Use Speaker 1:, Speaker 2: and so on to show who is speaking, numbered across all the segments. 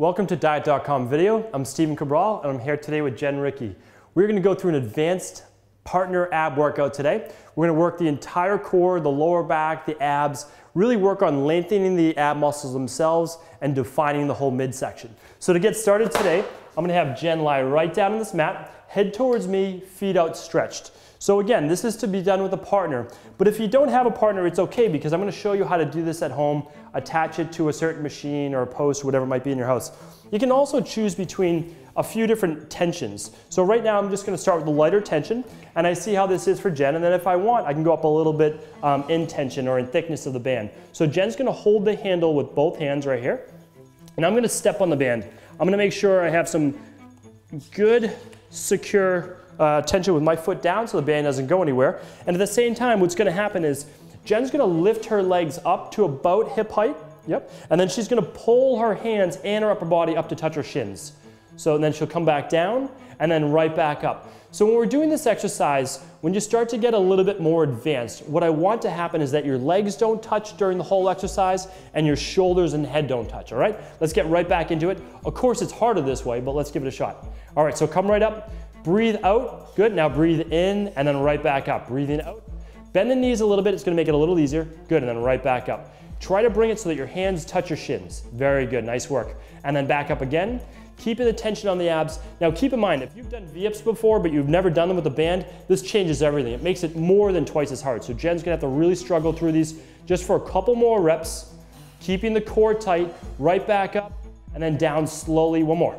Speaker 1: Welcome to Diet.com video. I'm Stephen Cabral and I'm here today with Jenn Ricci. We're going to go through an advanced partner ab workout today. We're going to work the entire core, the lower back, the abs, really work on lengthening the ab muscles themselves and defining the whole midsection. So to get started today, I'm going to have Jenn lie right down on this mat, head towards me, feet outstretched. So again, this is to be done with a partner, but if you don't have a partner, it's okay because I'm going to show you how to do this at home, attach it to a certain machine or a post, whatever might be in your house. You can also choose between a few different tensions. So right now I'm just going to start with the lighter tension, and I see how this is for Jenn, and then if I want, I can go up a little bit in tension or in thickness of the band. So Jenn's going to hold the handle with both hands right here, and I'm going to step on the band. I'm going to make sure I have some good, secure tension with my foot down so the band doesn't go anywhere. And at the same time, what's going to happen is Jenn's going to lift her legs up to about hip height. Yep. And then she's going to pull her hands and her upper body up to touch her shins. So then she'll come back down and then right back up. So when we're doing this exercise, when you start to get a little bit more advanced, what I want to happen is that your legs don't touch during the whole exercise and your shoulders and head don't touch, all right? Let's get right back into it. Of course, it's harder this way, but let's give it a shot. All right, so come right up, breathe out. Good, now breathe in and then right back up. Breathing out. Bend the knees a little bit, it's gonna make it a little easier. Good, and then right back up. Try to bring it so that your hands touch your shins. Very good, nice work. And then back up again. Keeping the tension on the abs. Now keep in mind, if you've done V-ups before, but you've never done them with a band, this changes everything. It makes it more than twice as hard. So Jenn's gonna have to really struggle through these just for a couple more reps, keeping the core tight, right back up, and then down slowly, one more.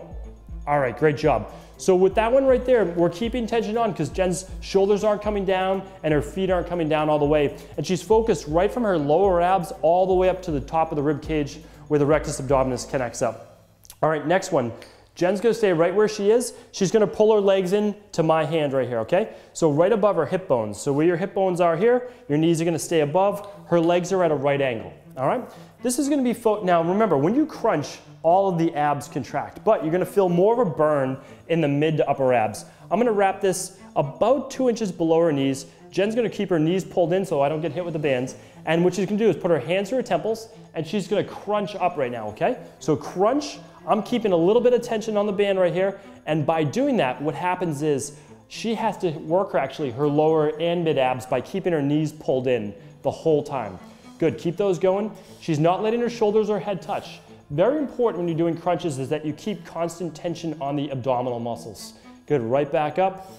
Speaker 1: All right, great job. So with that one right there, we're keeping tension on because Jenn's shoulders aren't coming down and her feet aren't coming down all the way. And she's focused right from her lower abs all the way up to the top of the rib cage where the rectus abdominis connects up. All right, next one. Jenn's gonna stay right where she is. She's gonna pull her legs in to my hand right here, okay? So right above her hip bones. So where your hip bones are here, your knees are gonna stay above, her legs are at a right angle, all right? This is gonna be, now remember, when you crunch, all of the abs contract, but you're gonna feel more of a burn in the mid to upper abs. I'm gonna wrap this about 2 inches below her knees. Jenn's gonna keep her knees pulled in so I don't get hit with the bands. And what she's gonna do is put her hands to her temples and she's gonna crunch up right now, okay? So crunch, I'm keeping a little bit of tension on the band right here. And by doing that, what happens is she has to work her lower and mid abs by keeping her knees pulled in the whole time. Good, keep those going. She's not letting her shoulders or head touch. Very important when you're doing crunches is that you keep constant tension on the abdominal muscles. Good, right back up.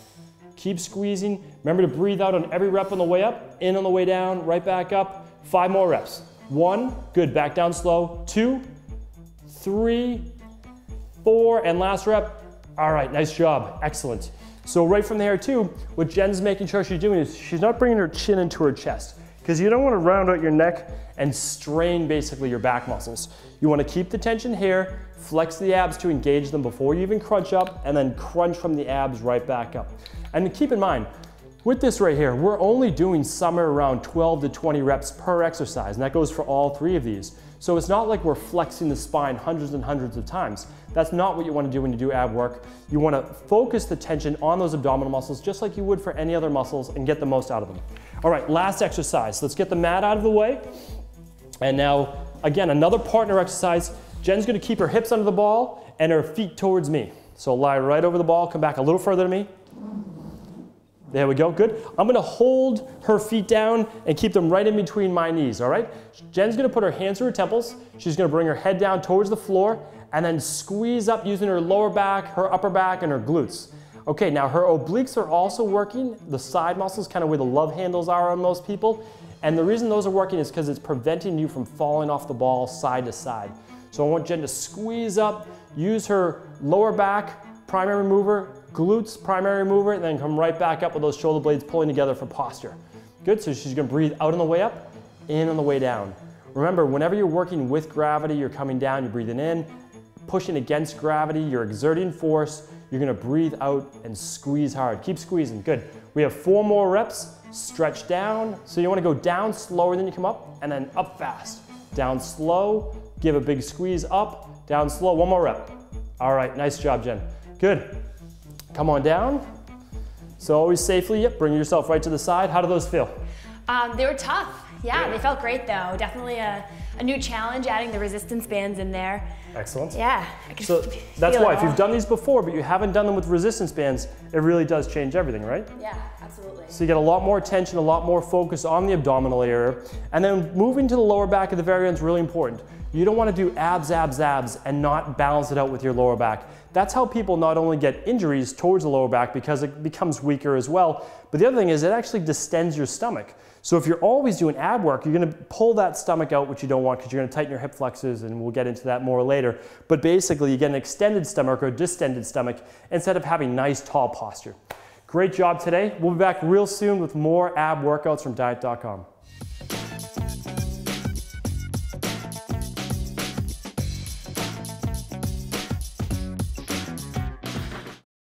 Speaker 1: Keep squeezing. Remember to breathe out on every rep on the way up, in on the way down, right back up. 5 more reps. 1, good, back down slow. 2, 3, 4, and last rep. All right, nice job, excellent. So right from there too, what Jenn's making sure she's doing is she's not bringing her chin into her chest because you don't want to round out your neck and strain basically your back muscles. You want to keep the tension here, flex the abs to engage them before you even crunch up, and then crunch from the abs right back up. And keep in mind, with this right here, we're only doing somewhere around 12 to 20 reps per exercise, and that goes for all 3 of these. So it's not like we're flexing the spine hundreds and hundreds of times. That's not what you want to do when you do ab work. You want to focus the tension on those abdominal muscles just like you would for any other muscles and get the most out of them. All right, last exercise. Let's get the mat out of the way. And now, again, another partner exercise. Jenn's gonna keep her hips under the ball and her feet towards me. So lie right over the ball, come back a little further to me. There we go, good. I'm gonna hold her feet down and keep them right in between my knees, all right? Jenn's gonna put her hands to her temples. She's gonna bring her head down towards the floor and then squeeze up using her lower back, her upper back, and her glutes. Okay, now her obliques are also working, the side muscles, kind of where the love handles are on most people. And the reason those are working is because it's preventing you from falling off the ball side to side. So I want Jenn to squeeze up, use her lower back, primary mover, glutes, primary mover, and then come right back up with those shoulder blades pulling together for posture. Good, so she's gonna breathe out on the way up, in on the way down. Remember, whenever you're working with gravity, you're coming down, you're breathing in, pushing against gravity, you're exerting force, you're gonna breathe out and squeeze hard. Keep squeezing, good. We have 4 more reps. Stretch down. So you want to go down slower than you come up and then up fast. Down slow, give a big squeeze up, down slow, 1 more rep. All right, nice job, Jenn. Good. Come on down. So always safely, yep, bring yourself right to the side. How do those feel?
Speaker 2: They were tough. Yeah, they felt great though. Definitely a new challenge, adding the resistance bands in there.
Speaker 1: Excellent.
Speaker 2: Yeah. I could
Speaker 1: So that's
Speaker 2: feel
Speaker 1: why,
Speaker 2: it
Speaker 1: if
Speaker 2: all.
Speaker 1: you've done these before, but you haven't done them with resistance bands, it really does change everything, right?
Speaker 2: Yeah, absolutely.
Speaker 1: So you get a lot more attention, a lot more focus on the abdominal area. And then moving to the lower back at the very end is really important. You don't want to do abs, abs, abs and not balance it out with your lower back. That's how people not only get injuries towards the lower back because it becomes weaker as well, but the other thing is it actually distends your stomach. So if you're always doing ab work, you're going to pull that stomach out, which you don't want because you're going to tighten your hip flexors, and we'll get into that more later. But basically you get an extended stomach or distended stomach instead of having nice tall posture. Great job today. We'll be back real soon with more ab workouts from Diet.com.